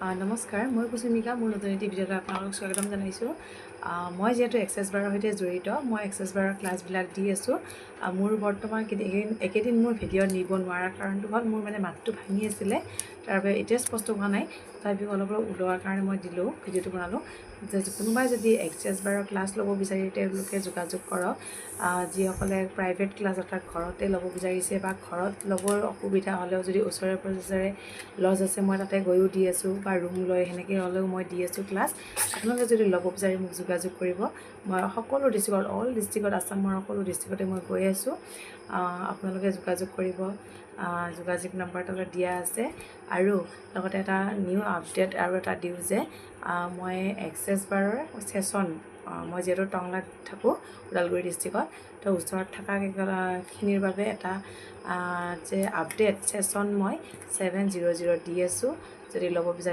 নমস্কাৰ, মই কুসুমিকা। মোৰ নতুন এটি ভিডিঅ'ত আপোনালোকক স্বাগতম জনাইছোঁ। মই যিহেতু এক্সেছ বাৰৰ সৈতে জড়িত, মই এক্সেছ বাৰৰ ক্লাছবিলাক দি আছোঁ। মোৰ বৰ্তমান একেদিন মোৰ ভিডিঅ' দিব নোৱাৰাৰ কাৰণটো হ'ল মোৰ মাতটো ভাঙি আছিলে, তাৰ বাবে এতিয়া স্পষ্ট হোৱা নাই। তথাপিও অলপ ওলোৱাৰ কাৰণে মই দিলোঁ, ভিডিঅ'টো বনালোঁ। কোনোবাই যদি এক্সেছ বাৰৰ ক্লাছ ল'ব বিচাৰে তেওঁলোকে যোগাযোগ কৰক। যিসকলে প্ৰাইভেট ক্লাছ অৰ্থাৎ ঘৰতে ল'ব বিচাৰিছে বা ঘৰত ল'বৰ অসুবিধা হ'লেও যদি ওচৰে পাঁজৰে লজ আছে, মই তাতে গৈও দি আছোঁ বা ৰুম লৈ সেনেকৈ হ'লেও মই দি আছোঁ ক্লাছ। আপোনালোকে যদি ল'ব বিচাৰি মোক যোগাযোগ কৰিব। মই সকলো ডিষ্ট্ৰিক্টত, অল ডিষ্ট্ৰিক্টত, আছামৰ সকলো ডিষ্ট্ৰিক্টতে মই গৈ আছোঁ। আপোনালোকে যোগাযোগ কৰিব। যোগাযোগ নম্বৰ তলত দিয়া আছে। আৰু লগতে এটা নিউ আপডেট আৰু এটা দিওঁ যে মই এক্সেছ বাৰৰ ছেশ্যন, মই যিহেতু টংলাত থাকোঁ, ওদালগুৰি ডিষ্ট্ৰিক্টত, তো ওচৰত থকা খিনিৰ বাবে এটা যে আপডেট ছেশ্যন মই 700 দি আছোঁ। যদি ল'ব বিচাৰে